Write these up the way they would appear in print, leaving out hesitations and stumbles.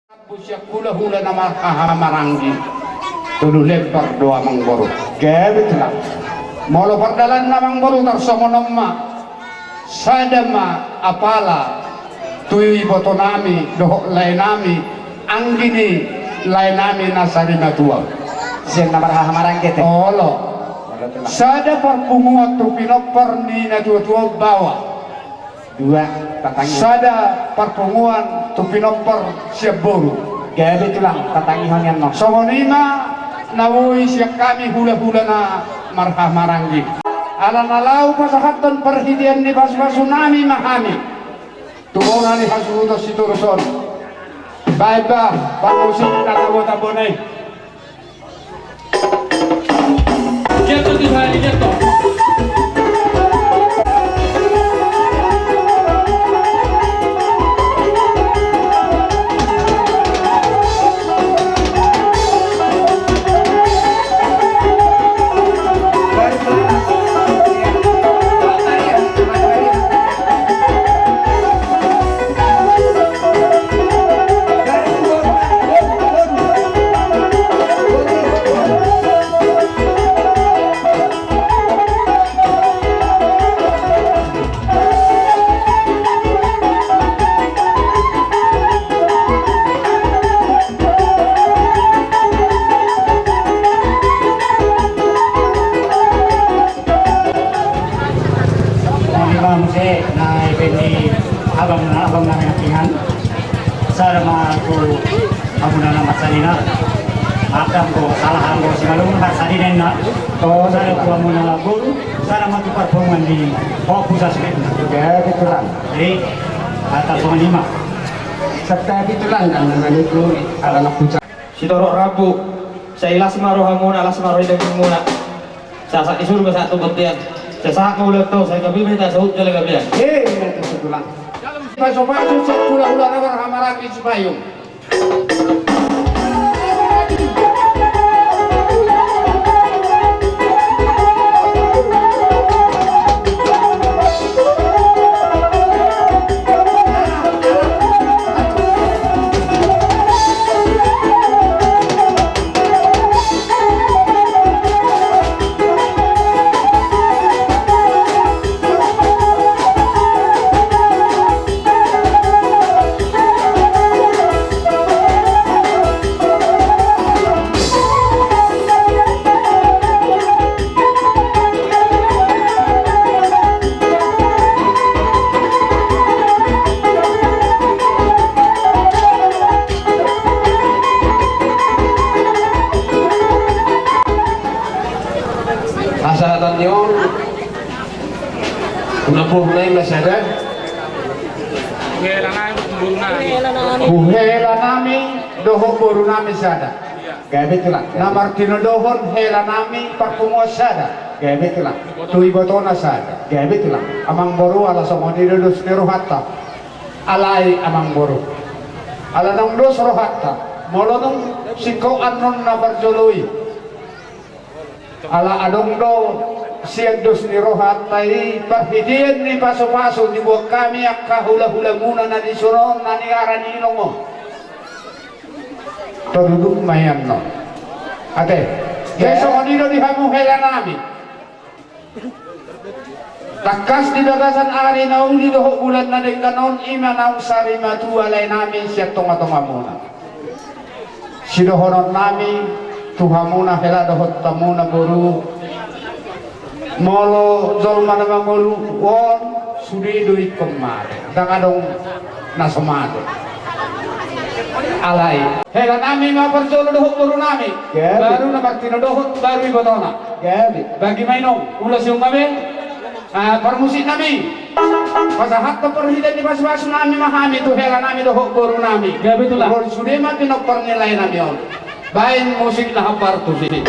Busyak hula-hula na marangi tulu lempar doa mangboro gebet lang molo pardalan na mangboro tarsomonom ma sadama apala tuyi boto nami doho lainami anggini lainami nasarima tua Sen na marhamarang kete. olo sada parpunguat tu pinopar ni na tua bawa Dua tatangi. sada parpunguan tu pinopar siap boru Gabi tulang tatangihan yan no. Somonima nawui siap kami hula-hula na marhamaranggi alanalau pasahatan perhidian di pas-pasunami mahami tumuna ni hasuto situruson baiklah pangusik tabo-tabo nih jatuh di hari jatuh abang namin natingan sa mga ko amo na namat sa nina akam ko salahan ko si malungan sa dinin na to sa ko amo na guru sa mga performan di fokus sa sikit ya betulan atas mga lima serta betulan kan itu anak pucat si torok rabu sa ilas maroha muna alas maroha daging muna sa isulong sa atong batian sa sahak maulat to sa gabi minta sa hutyo lang gabi itu betulan paso-paso sa hula-hula na marhamaranggi supayong asal yun unapuh na yung lasada buhela nami doho boru nami sada gabi tulang na martino dohon hela nami parpungo sada gabi tulang tui botona sada gabi tulang amang boru ala somoni dos ni rohatta alai amang boru ala nang dos rohatta molo nung siko anon na barjoloi ala adong do siag dos ni rohatta perhidian ni paso-paso di buat kami akka hula-hula muna na di suron na ni aran inongo terduduk mayan no ate besok onino di hamu hela nami takas di bagasan ari na uli doho bulan na ding kanon ima naung sari matu alay nami siya tonga-tonga muna sidohonon nami tuhamuna hela dohot tamuna buru molo zolma na mangulu won sudi duit kemari dangadong nasomado alay hela nami maperjolo dohot buru nami baru na martino dohot baru ibotona gabi bagi mainong ulas yung kami permusik nami pasahat to perhidan di pas-pas nami mahami tu hela nami dohot buru nami gabi tulang Lord Sudema pinokper nilai nami on bain musik na hapar tu sini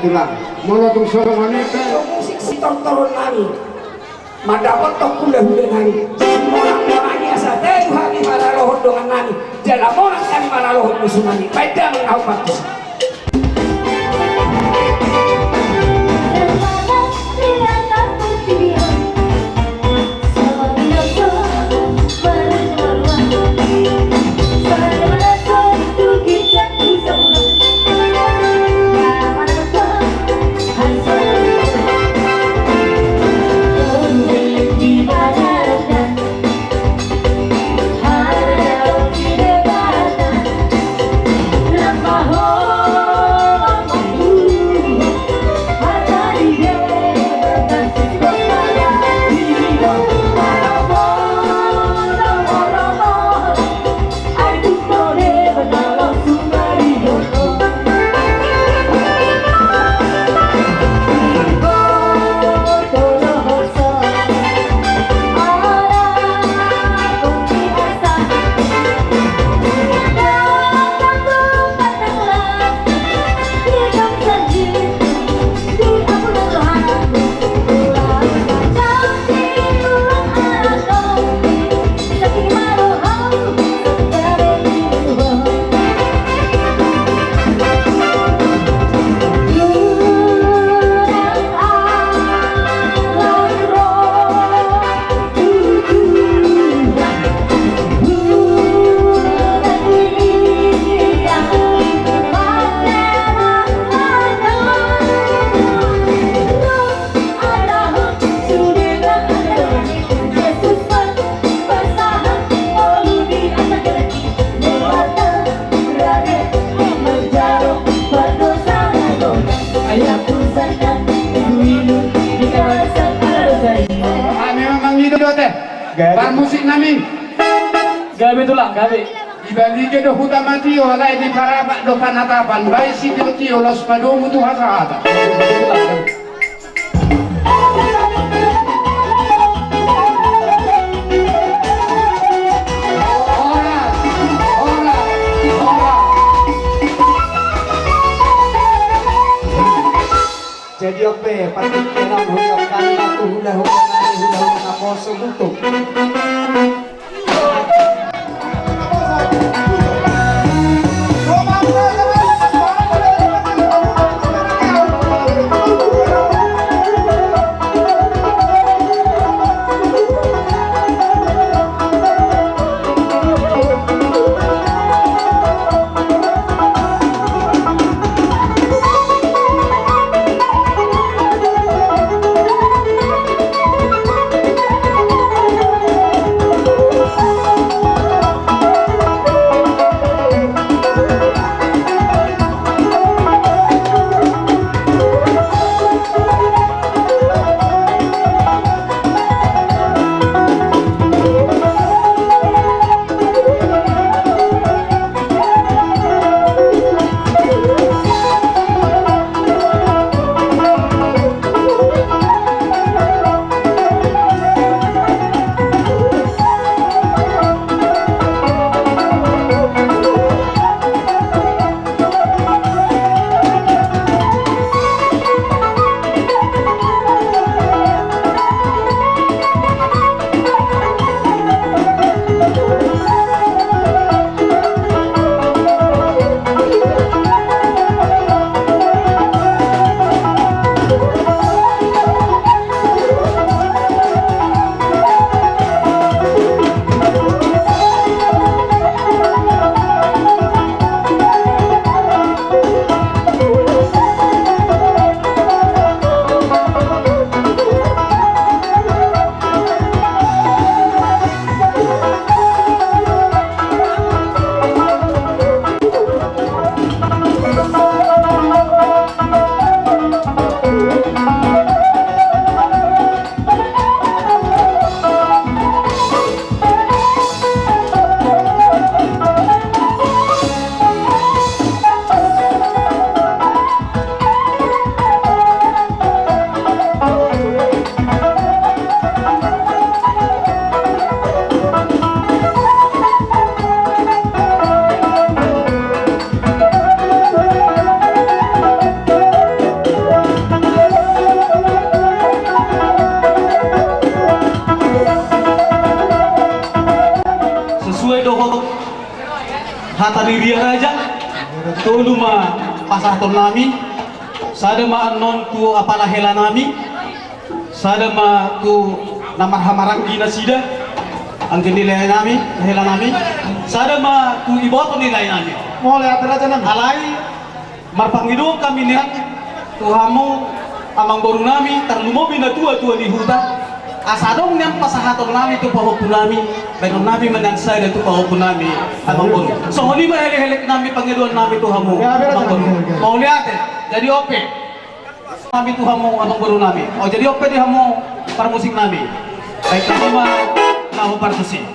itulah mula tung solongan itu musik si turun nami madapat tok hule nami orang-orang asa teh hari maralohon dengan nami dalam orang kami maralohon musuh nami pada mengawat Bar musik nami Gabi tulang, gabi. ibali ke do hutamati wala di parabak do panatapan bai si tio los padomu tu hasata jadi oke pati kenal huyok kami aku hula kaposo butuh pasahatan diri aja tulu ma pasahaton nami sada ma non tu apalah hela nami sada ma tu namar hamaranggi na sida ang nilai nami hela nami sada ma tu iboto nilai nami mulai atas aja alai marpangido kami niat tuhamu amang boru nami terlumobi na tua di hutan asadong yang pasahaton nami tu pahopun nami benon nami menansa dan tu pahopun nami amang boru so honi ma hele-hele nami pangiduan nami tuhamu amang boru mau lihat jadi ope nami tuhamu amang boru nami oh jadi ope di hamu parmusik nami baik kami ma mau parmusik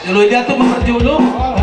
dulu dia tu memperjulu Sola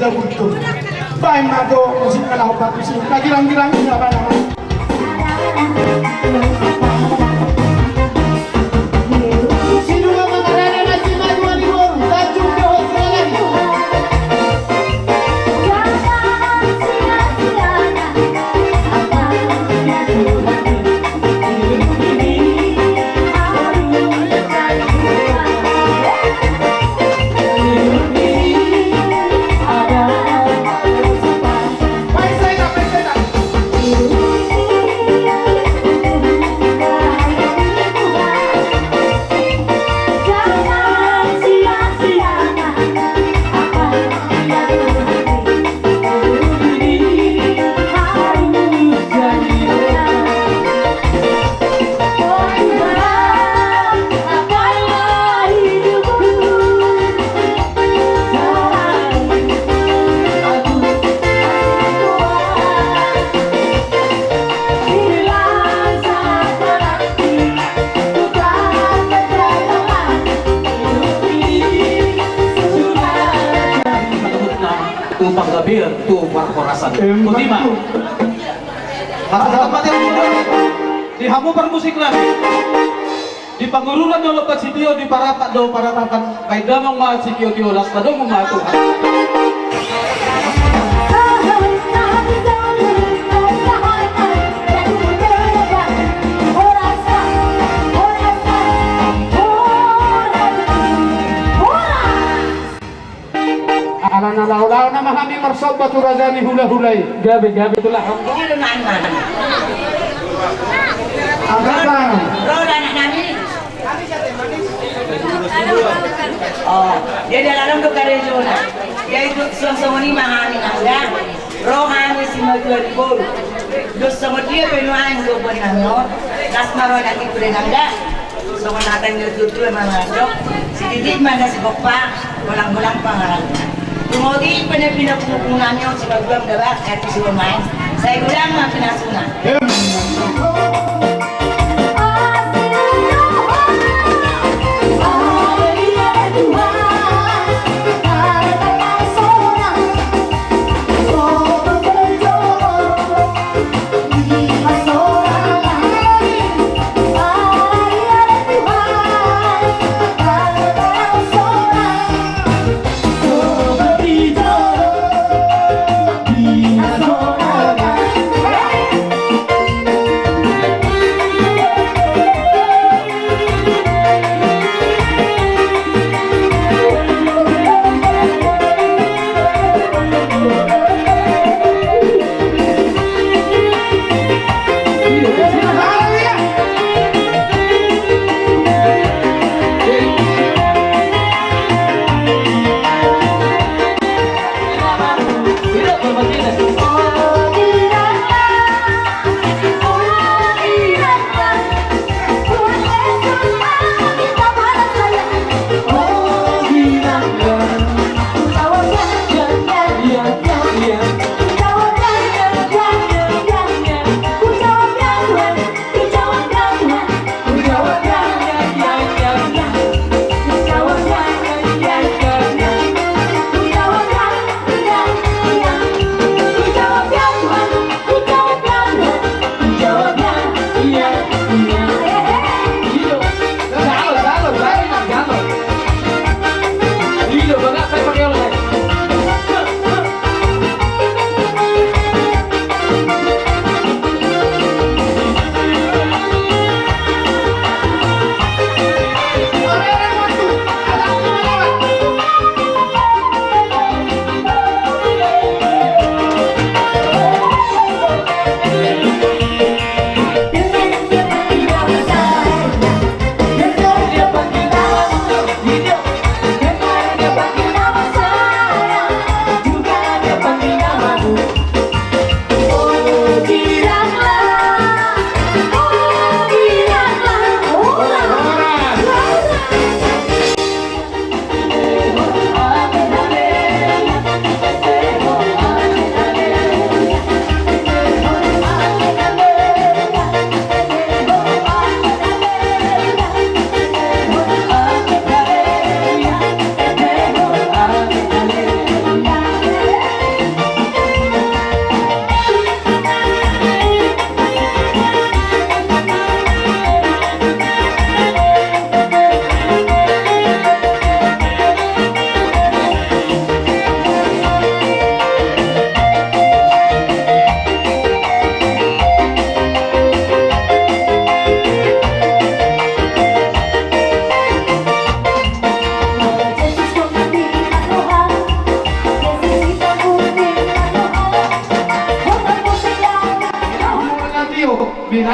ada butuh. Baik mado musik kalau bagus sih. Girang-girang ini apa namanya? tu perkorasan. Kutima. Masa tempat yang di hamu permusik lagi. Di pangurulan yang lepas sitio di parapat do paratapan kay damang ma sitio tio las padong mga Tuhan. Alana law-law na mahami marsob baturazani hula-hulay. Gabi itulah. Ang Roda anak kami. Oh, dia dalam do karejona. Dia itu sama ni mahami nangga. Roh kami si majuan bol. Dos sama dia penuan do bonano. Das maro lagi pure nangga. Sama natang dia tutu mana dok. Si titik mana si bapa bolang-bolang pangalan. Kemudian pinapumupungan niyo si majuan dapat at si main. Saya ulang mga pinasunan.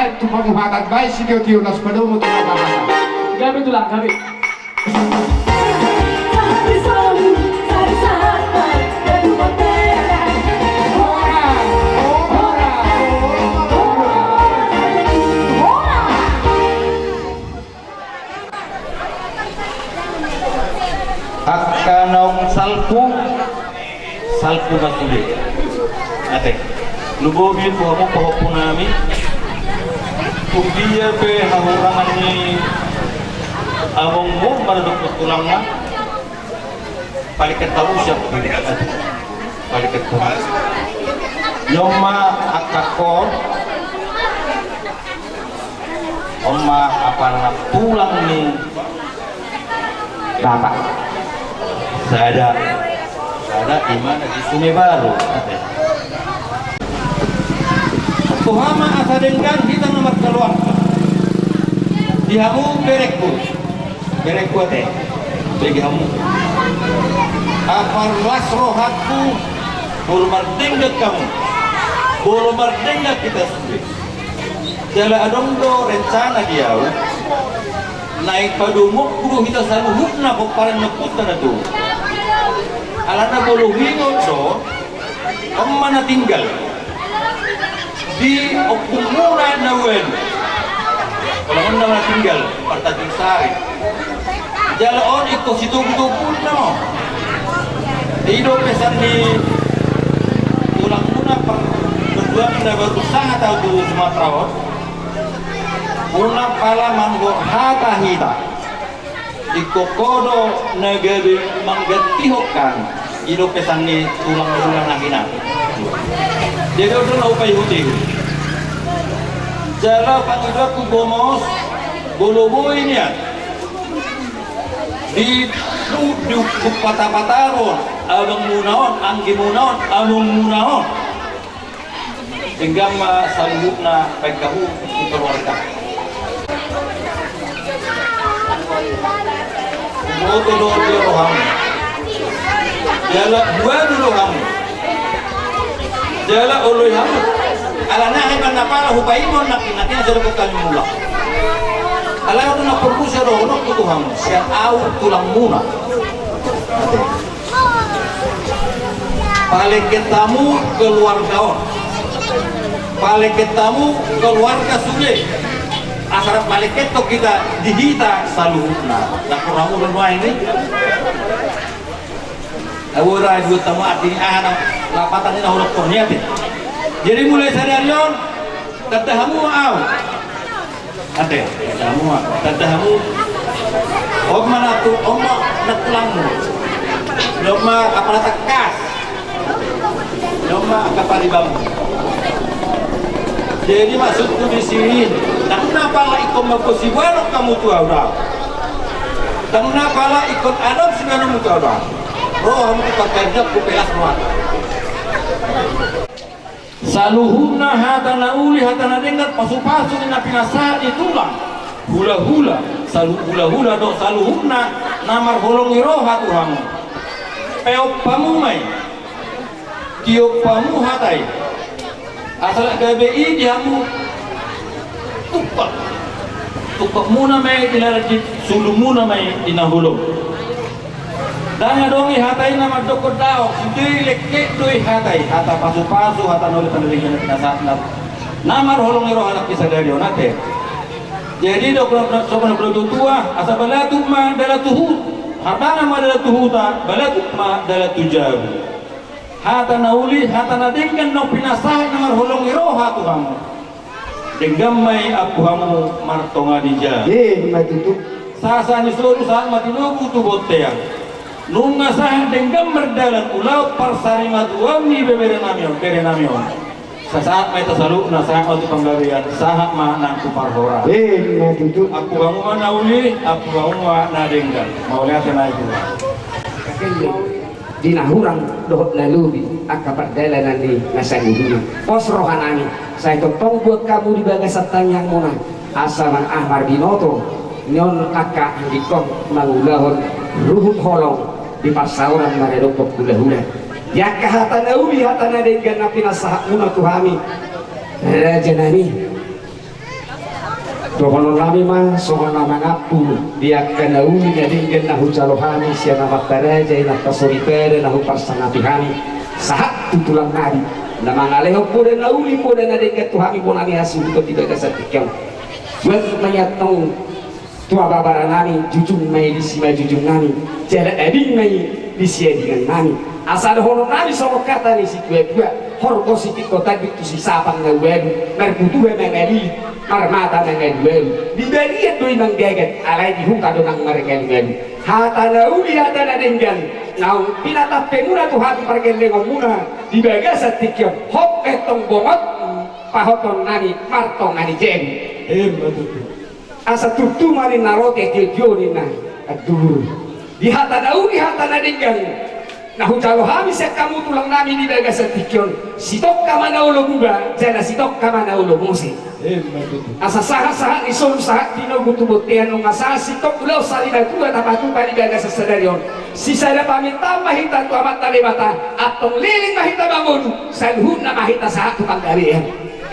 baik tu penghatan baik si dia tiulas penuh untuk apa-apa. Gabi tulang gabi. Akanong salpu masuli. Ate, lubogin po mo pahopon namin. Kung dia be hahurangan ni among mo maradok tulang na. Palikat tahu siya po. Palikat tahu. Yoma akakon. Oma apa na tulang ni Bapak. Saya ada iman di Sungai Baru. Tuhama asadengkan kita nomor keluar. Dihamu berekku teh. Bagi hamu. Apar las rohatku bulu merdenggat kamu. Bulu merdenggat kita sendiri. Jala adong do rencana dia. Naik padumuk kudu kita selalu hukna kok parang nakutan na to. Alana bolu hingon do, mana tinggal di opumura na wen. Kalau mana tinggal partating sari. Jalaon iko situb-tubun na mo. Ido pesan di tulang muna berdua na berusaha tahu di Sumatera. Una pala manggo hata hita ikokodo negeri manggetihokan ido pesan ni tulang-tulang nakina jadi udah lau pay huti jala pangidwa ku bomos boloboy niya di pata-pataron abang munaon anggi munaon anong munaon hingga masalubuk na pagkahu keluarga mau dulu dia roham, jala dua dulu kamu, jala oleh kamu, alana hebat napala hubaimon nak sudah bukan mula, alana tu nak perlu seroh nak tu kamu, siang awal tulang muna, paling ketamu keluarga paling ketamu keluarga sungai. Asal balik itu kita dihita saluhna. Nah kurang berdoa ini. Awalnya dua tamu artinya anak lapatan ini orang kornya. Jadi mulai sadarion, tadahamu au. Ade, tadahamu, tadahamu. Oma natu, oma natulangmu. Oma apa tekas. Oma apa ribamu. Jadi maksudku di sini, kenapa lah ikut makusibano kamu tu ada? Kenapa lah ikut adab segala kamu tu ada? Roh kamu pakai jab ku pelas muat. Saluhuna hatana uli hatana dengat pasu-pasu ni napinasa itulah hula-hula salu hula-hula do saluhuna namar holongi roh hatu kamu. Peop pamu mai, tiop pamu hatai. Asal KBI dihamu tupak muna may dilarajit sulung muna may dinahulog dahil dongi hatay na magdukod daw hindi lekek doy hatay hata pasu-pasu hata nulit ang nalingin na pinasat na namar hulong iro anak isa daryo natin jadi sobrang produtua asa balatuk ma dalatuhut hatana ma dalatuhuta balatuk ma dalatujabu hata nauli hata nadinggan no pinasahin ng hulong iro hatu kamu denggamay aku kamu martonga dija matutu sasa ni suruh saat matinubu tubot teang nunga sah denggam merdalan ulau parsari matuami bebere namion sasaat may tasaluk na sah matu panggawian sah ma nangku parhora matutu aku kamu ma nauli aku kamu ma nadenggan mau lihat na itu dinahurang dohot lalubi akapat dalanan di nasari dulu pos rohanani saya totong buat kamu di bagasatan yang mona asaman ahmar binoto nyon kakak dikong mangulahon ruhut holong di pasauran maredokok hula-hula ya kahatan lalubi hatana dengan napi nasahak muna tuhami raja nani Dokono nami mah soal nama ngapu dia kena uli ngadingin nahu calohani sia nama karaja ina kasori pere nahu parsangatihani sahat tutulang nadi nama ngaleho pura nauli pura nadingin tuhami bonani hasu itu tidak kesatikang buat menyatong tua babara nami jujung mai di sima jujung nami jala eding mai di sia dengan nami asal hono nami sama kata ni si dua horko si kota gitu si sapang na wedu merputuhe mengeli marmata mengeli di bagian doi nang geget alai di huka do nang mengeli hata na uli hata na denggan nau pinata pemuna tu hati pargen lengong muna di bagian satikyo hop etong bongot pahoton nani martong nani jen asa tutu mari narote kejo na aduh di hata na uli hata na denggan nah calo habis ya kamu tulang nami di daga setikyon sitok kamana ulo buga jana sitok kamana ulo musi asa sahat isun sahat tino gutubutian nung asa sitok ulo salina tua tapatu pari daga sesedarion sisa da paminta mahita tu amat talibata atong liling mahita bangun salhun na mahita sahat tukang darian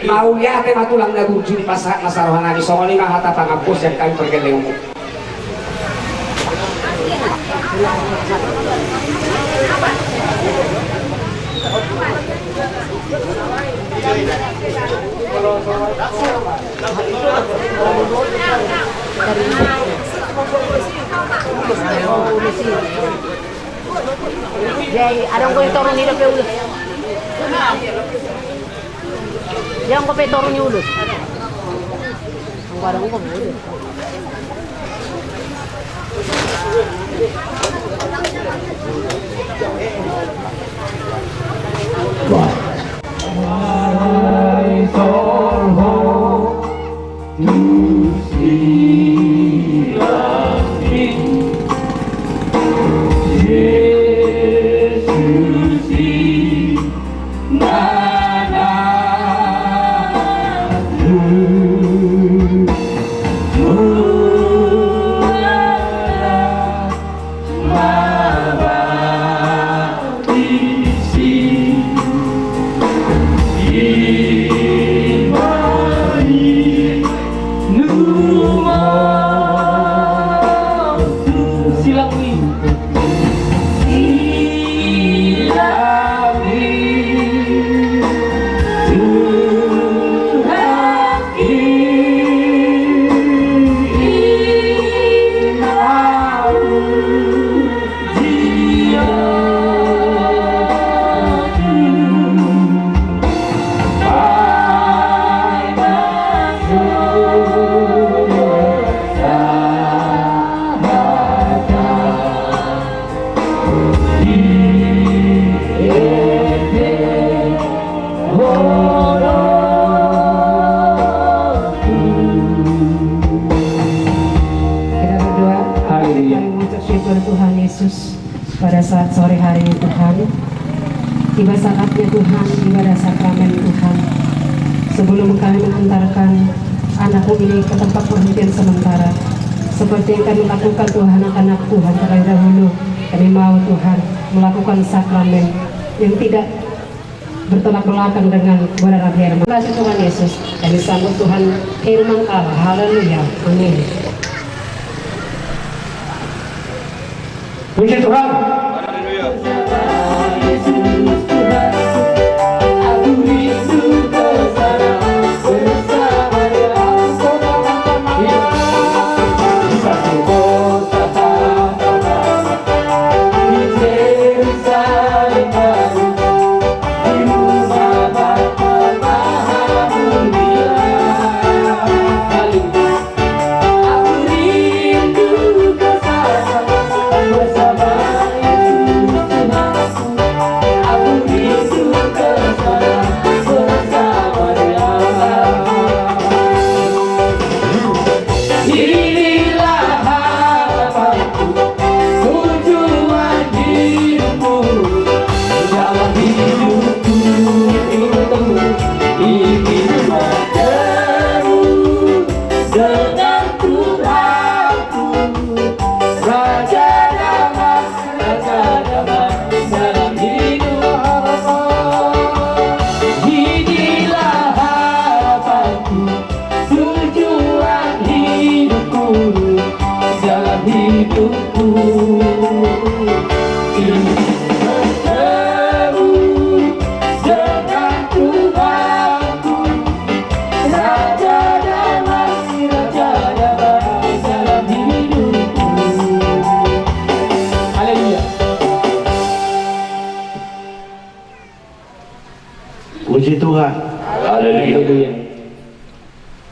mau yate matulang nagurju di pasak nasarohanani songoni mahata pangapos yang kami pergeleng Jadi ada yang turun ni dapat ulus. Yang kau turun ni ulus. Orang kau ulus. Pada saat sore hari ini Tuhan, tiba saatnya Tuhan, ibadah sakramen Tuhan. Sebelum kami mengantarkan anakmu ini ke tempat penghentian sementara, seperti yang kami lakukan Tuhan anak Tuhan terlebih dahulu, kami mau Tuhan melakukan sakramen yang tidak bertolak belakang dengan kebenaran firman. Terima kasih Tuhan Yesus, kami sambut Tuhan firman Allah. Haleluya, amin. Puji Tuhan. Bersama Yesus Tuhan. Puji Tuhan. Haleluya.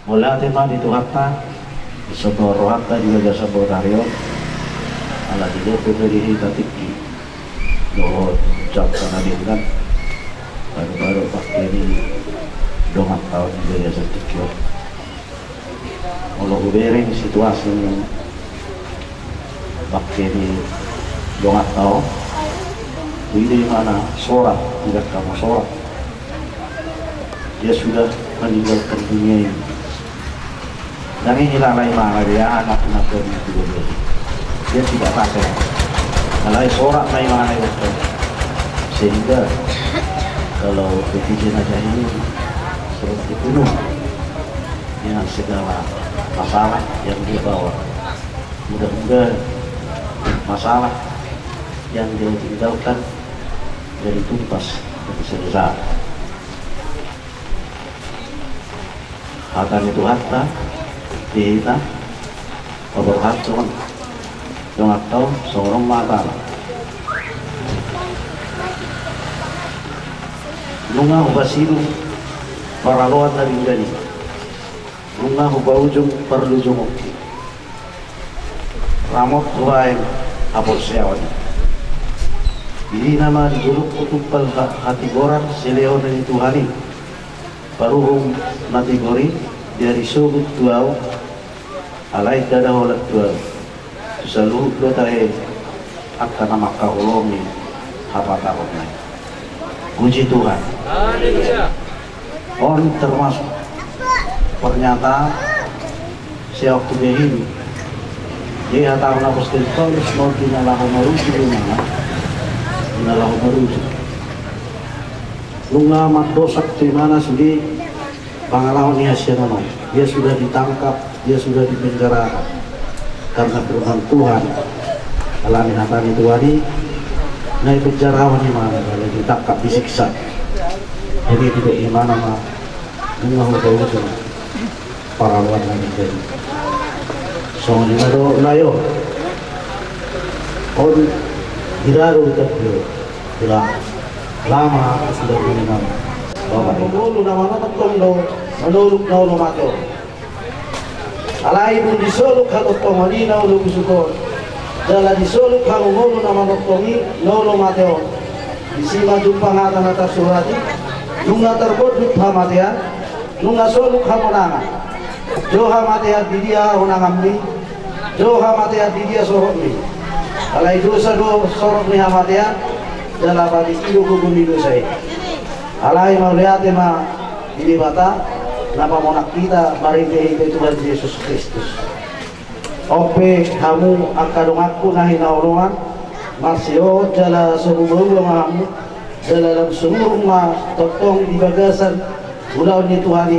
Mula tema di Tuhan sebuah rohata juga jasa bodario ala dia pemberi tatiki doa jangka nadingan baru-baru pakai ini dongat tahun juga jasa tikio kalau ubering situasi pakai ini dongat tahun ini mana sorak tidak kamu sorak dia sudah meninggalkan dunia ini dan inilah lain dia anak-anak dari itu dia tidak pakai alai sorak lain mana itu sehingga kalau kejadian aja ini seperti penuh dengan segala masalah yang dia bawa mudah-mudahan masalah yang dia tinggalkan dari tumpas dan selesai akan itu harta dihita oborhatun yang atau seorang mata nunga hubasiru para loan dari gani nunga hubaujung perlu junguk ramot tuain apol seawan ini nama dijuluk kutupal hati goran seleo dari Tuhani paruhum mati gori dari subut tuau alai dada holat tuau selalu dua tahe akan nama kaulongi apa tahunnya puji Tuhan on termasuk pernyataan siap tu ini dia tahu nafas terus mau dinalahu maruji mana dinalahu maruji lunga matdosak di mana sudi pangalawan ni Hasyanono dia sudah ditangkap dia sudah dipenjarakan karena firman Tuhan alami natani tuani naik penjarawan di mana kalau ditangkap disiksa jadi tidak iman sama lunga hukum para luar lagi jadi so ni nado layo on hiraru takbir bilang lama sudah mengenal bapak mulu nama tondo menoluk naulo mato alai pun disoluk hatot tomani naulo kusukor jala disoluk halu mulu nama tomi naulo mateo disima jumpa ngata nata surati nunga terbodut hamatea nunga soluk hamonanga joha matea didia honangamni joha matea didia sorokni alai dosa do sorokni hamatea jala badi ilu kubuni dosai alai mauliate ma ini bata napa monak kita mari ke Tuhan Yesus Kristus ope kamu akadong aku nahi naulungan masio jala sebuah mahamu jala dalam seluruh ma totong di bagasan ulau ni Tuhani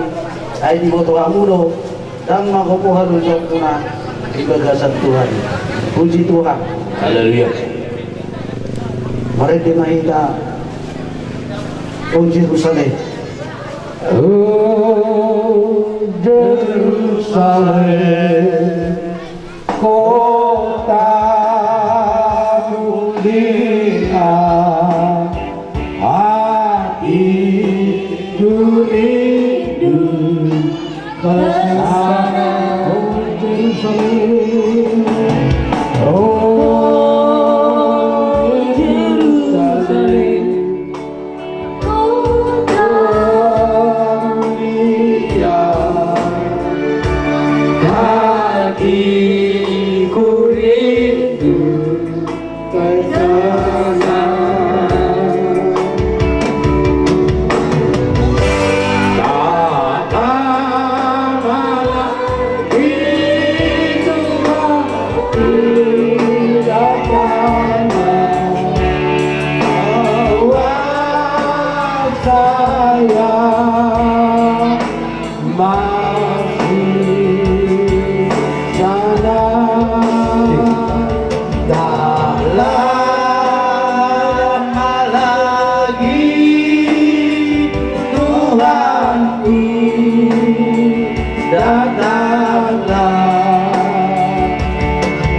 ai di boto amudo dan magopo halu jokuna di bagasan Tuhan puji Tuhan haleluya mari kita Jerusalem Jerusalem kota mulia hati rindu kesana Jerusalem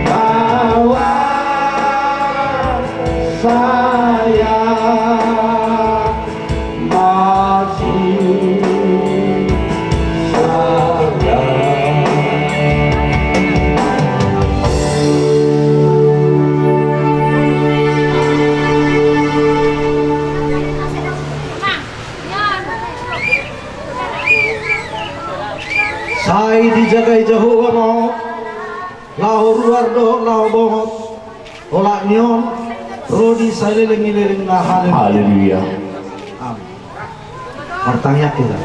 bahwa saya masih sayang. Sai dijagai Jehovah mau lahu luar doh lahu bohot olak nyon rodi saliling-liling na haleluya. Amin. Pertanyaan kita.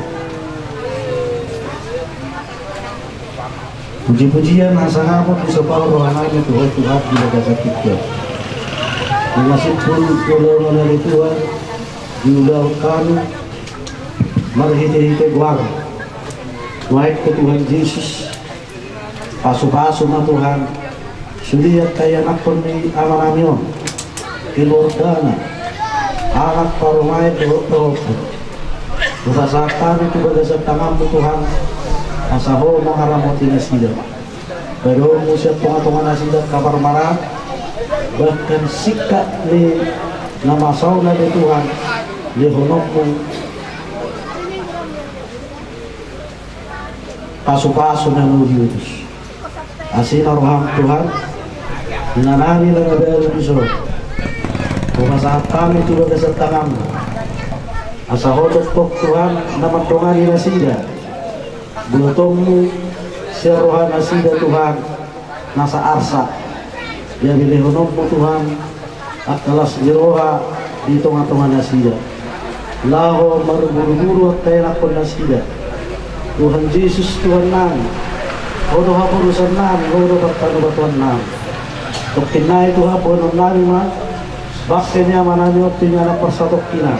Puji-pujian asa ngapun di sepala rohananya Tuhan Tuhan di negara kita. Meskipun kolonel Tuhan diulangkan marhite-hite guar. Baik ke Tuhan Yesus, pasu-pasu na Tuhan, suliat kaya nakon ni amanamyon, kilordana, anak parumay doho-doho. Tuhasakan itu pada sa tangan mo Tuhan, asaho mengharamoti na sila. Pero musya tunga-tunga na sila kaparmara, bahkan sikat ni namasaw na ni Tuhan, lihonok mo, pasu-pasu na nuhiutus. Asin roham Tuhan, dinanani lang abel bisro. Pumasahat kami tulad sa tangan. Asa hodok Tuhan na magtungani na sila. Bulutong mo siya rohan na sila Tuhan nasa arsa. Dia bilihunong mo Tuhan at kalas niroha dito nga tungan na sila. Laho maruburu-buru at kaya nakon na sila. Tuhan Yesus Tuhan namin, hodo hapurusan namin, hodo pagpanubatuan namin. Tukin na ito hapunan namin man, bakit niya mananyo at niya na persatok kina.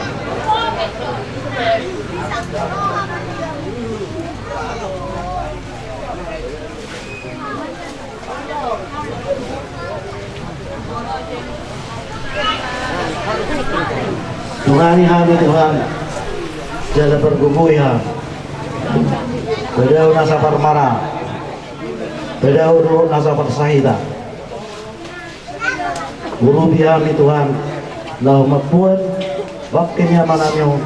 Tuhani kami Tuhan, jala bergumuya. Beliau nasa parmara, beliau nasa persahida. Guru bihami Tuhan, lau magbuat, waktunya mananyo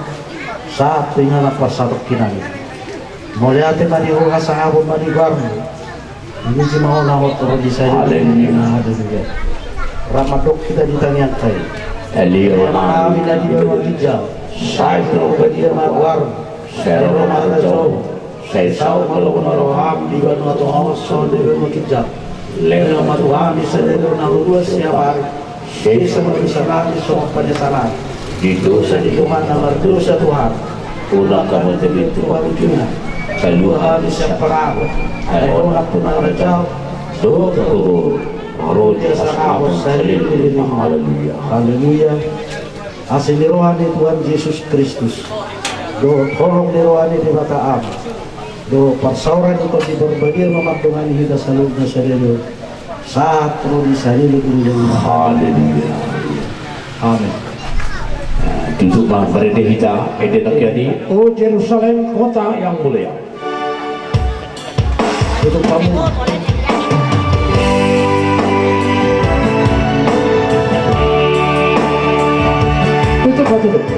saat tinggal persatok kinami. Muliatin manihuha sa hapon manibar, ini si mahal turun di saya. Haleluya. Ramadok kita ditanyang kayo. Kami na di bawah hijau, saya terobati magwar, saya romadok. Saya tahu kalau roham di bawah Tuhan so debe makijak. Leo matuhan di sedero na luas siapa. Saya sebagai sangat semua penyesalan. Itu saja Tuhan nama dosa Tuhan. Ulang kamu itu wujudnya. Keluar di separang. Ayo nak punah rajau. Doa Rodi ashabus salil. Haleluya. Haleluya. Asli rohani Tuhan Yesus Kristus. Doa tolong di rohani di mata am. Do persauran itu berbagi memakdungan hidup salubnya selalu saat terus selalu berjalan. Haleluya. Amin. Untuk berada kita terjadi. Oh Yerusalem kota yang mulia. Untuk kamu. Tutup batu.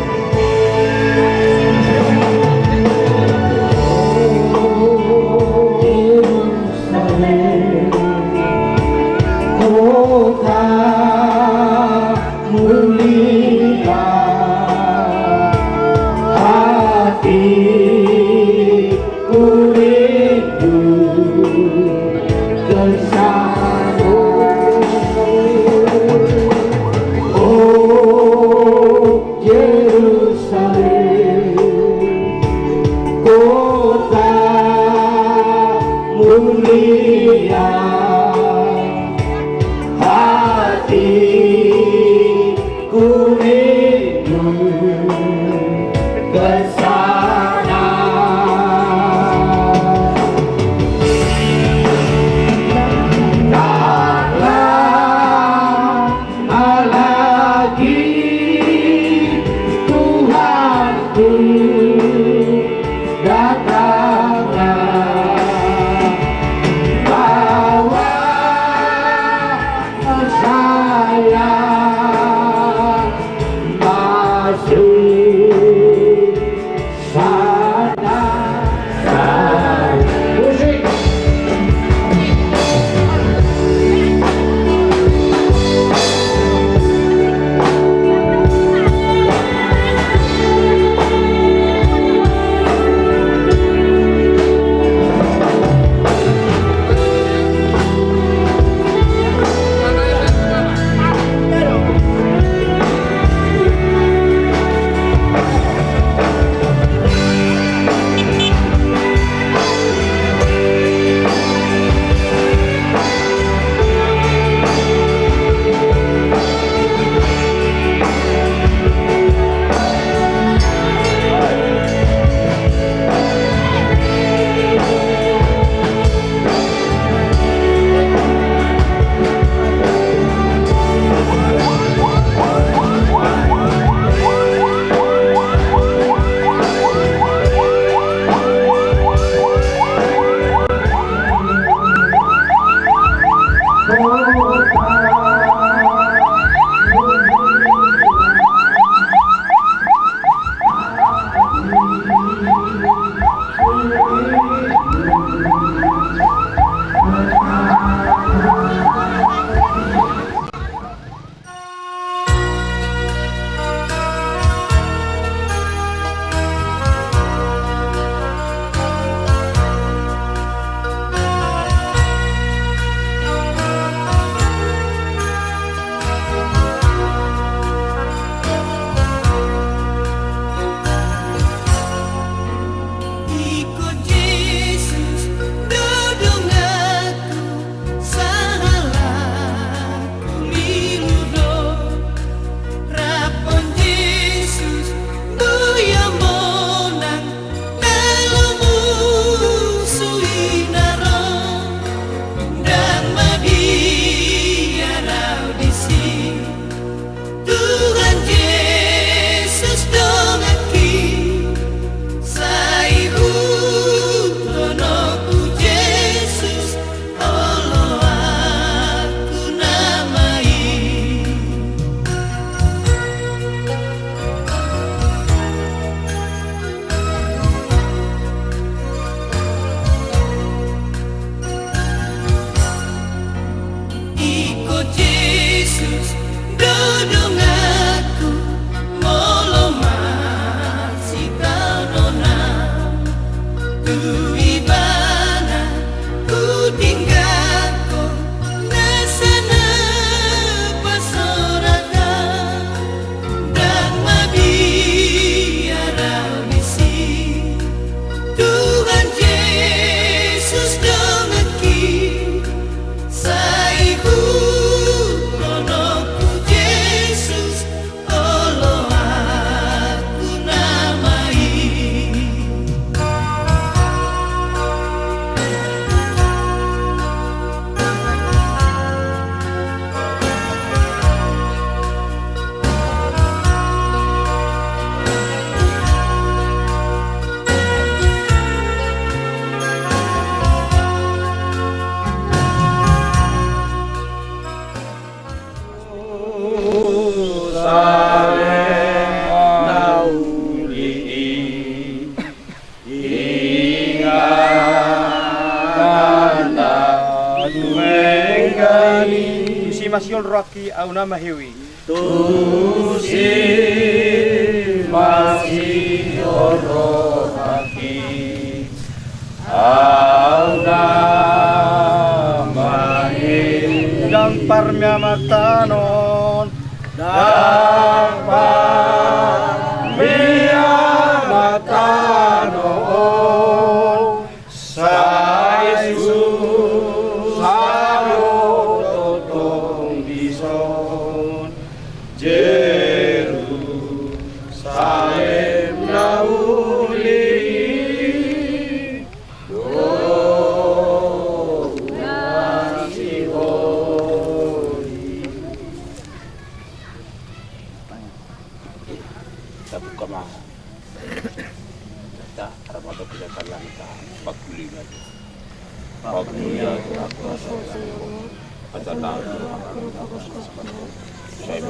Masyol Rocky au nama hiwi Tusi Masyol Rocky au nama hiwi dan parmya matanon dan parmya matanon saisu Jerusalem nauli Kita buka mah. Kita Ramadan kita salam kita bakuli aja. Bakuli aja. Ada tahu. Saya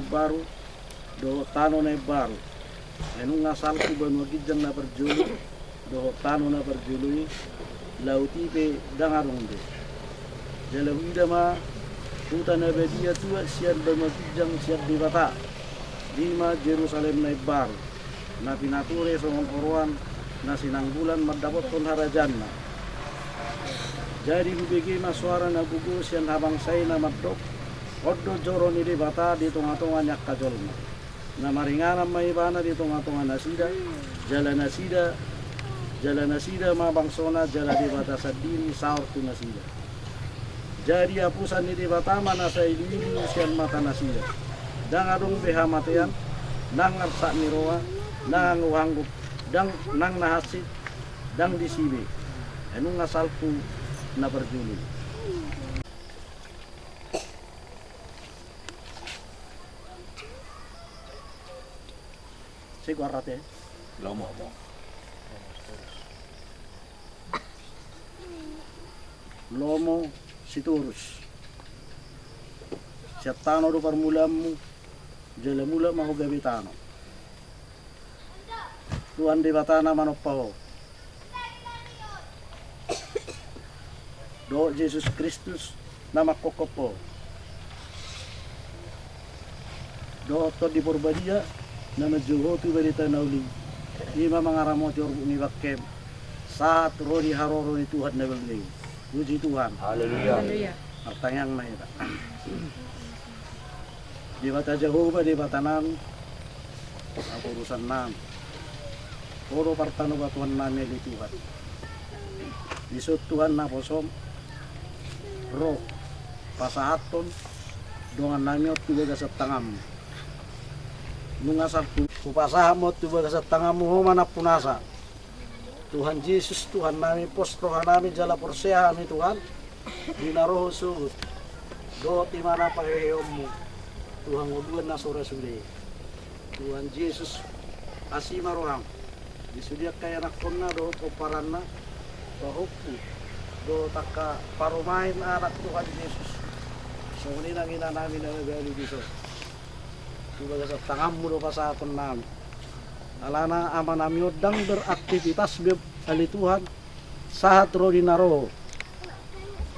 baru do tano na baru enung ngasalku banwa gijang na perjulu do tano na perjulu lauti pe dangarunde jala wida ma puta na bedia tua sian banwa gijang sian dibata lima Jerusalem na baru na pinature somong oruan na sinangbulan mardapot pun harajanna jadi bubegi masuara na bugu sian habang say na madok Oddo joro ni bata di tunga-tunga nyak kajolma. Na maringana may bana di tunga-tunga nasida, jala nasida mabangsona jala di bata sadiri saur tu nasida. Jadi apusan ni di bata mana sa ilimi sian mata nasida. Dang adung beha matean, nang arsa niroa, nang uanggup, dang nang nahasit, dang disibe. Enung ngasalku na perjuli. Si guardate. Lomo. Lomo siturus. Siatano do parmulamu, jele mula mahu gabitano. Tuan di batana manopaho. Do Jesus Kristus nama kokopo. Doto di Purbadia na medjuho tu berita nauli. Ima mangaramoti orbu ni bakem. Saat rodi haroro ni Tuhan na beleng. Puji Tuhan. Haleluya. Artanyang mahita. Di mata Jehovah di mata nam. Apa urusan nam. Oro partano batuan nami di Tuhan. Disut Tuhan na posom. Roh. Pasahaton. Dongan nami ot tuga sa tangam. Nunga sabtu. Kupasaha mo tuga sa tangam mo mana punasa. Tuhan Yesus, Tuhan nami pos roha nami jala porseha nami Tuhan. Dinaroho sugut. Do ti mana pahehommu. Tuhan uduan na sore sude. Tuhan Yesus asima roham. Disudia kaya nakon na do koparan na. Pahupu. Do taka parumahin anak Tuhan Yesus. So ini nangina namin na nagali dito. Tubaga sa tangammu do pasapon namin. Alana ama nami odang beraktivitas ali Tuhan sahat ro dinaro.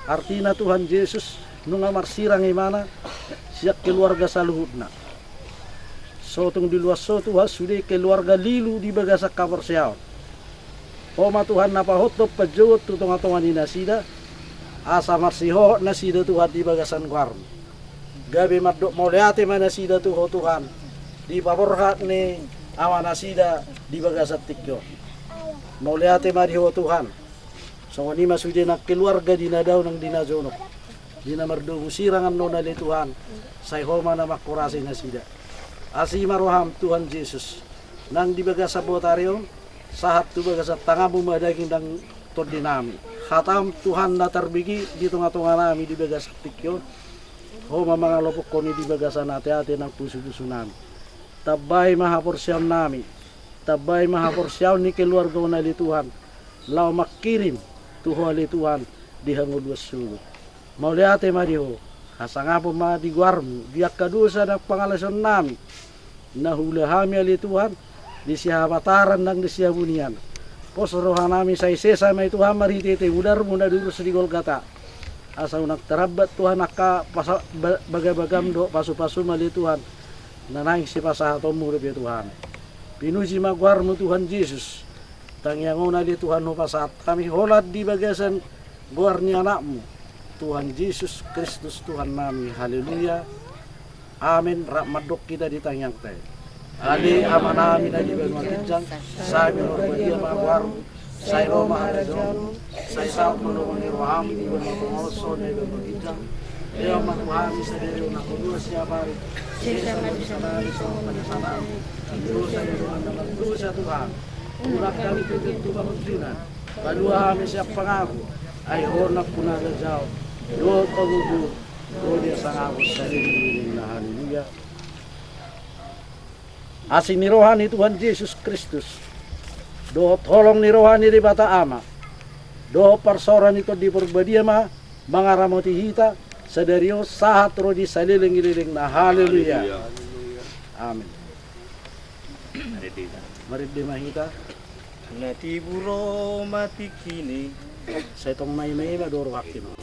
Artina Tuhan Yesus nunga marsirang imana siak keluarga saluhudna. Sotong di luas so Tuhan sudah keluarga lilu di bagasa kabar siaw. Oma Tuhan napa hotop pajot tutong-atongan ni nasida asa marsiho nasida Tuhan di bagasan guarm. Gabi madok moleate manasida Tuhan di paborhat ni awan nasida di bagasat tikyo. Mauliate mariho Tuhan. So ni masudi nak keluarga dinadaw ng dinazonok. Dinamardungu sirangan nona li Tuhan. Say homa na makurasi nasida. Asi maroham Tuhan Yesus. Nang di bagasa botaryo sahat tu bagasa tangamu madaging dang tordinami. Hatam Tuhan na tarbigi di tunga-tunga nami di bagasat tikyo. Homa mga lopok ko ni di bagasa nate-ate ng puso-puso nami. Tabay mahaporsyam nami. Tabay mahaporsyam ni keluarga na li Tuhan. Lau makirim tuho li Tuhan dihangod wasugot. Mauliate mariho. Hasangapo mga diguarmu. Biak kadusa ng pangalason nami. Nahulahami ali Tuhan. Di siya mataran ng di siya bunian. Posrohan nami sa isesa may Tuhan maritite. Udar mo na duro sa di Golgata. Asaw nagtarabat Tuhan naka bagabagam do pasu-pasu mali Tuhan. Nanay si pasahatom mo rin Tuhan. Pinuji magwar mo Tuhan Jesus. Tangyangon na di Tuhan mo pasahat. Kami holad di bagasan guar ni anak mo. Tuhan Jesus Kristus Tuhan nami. Haleluya. Amin. Rahmadok kita di tangyang tayo. Ali ama namin na di bagmagidjang. Sabi mo dia magwar. Sa Roma Harazon. Sa isaw mo naman ni Roham. Di bagmagumoso na bagmagidjang. Leo makuhami sa diri na kuduwa siya bari. Sisa madusanari sa panasanan. Idusa ni Tuhan na magdusa Tuhan. Urak kami tutup pagdunan. Kaluha kami siya pangako. Ay honak punaga jaw. Doon pagudu. Doon dia sangako sa diri na haleluya. Asin ni rohani Tuhan Yesus Kristus. Do tolong ni rohani di bata ama. Do parsoran ito di Purbadia ma. Mga ramoti hita. Sadario sahat rodi saliling-ililing na haleluya. Amin. Marid di mahita. Natiburo mati kini. Sa itong may maduro hakti mo.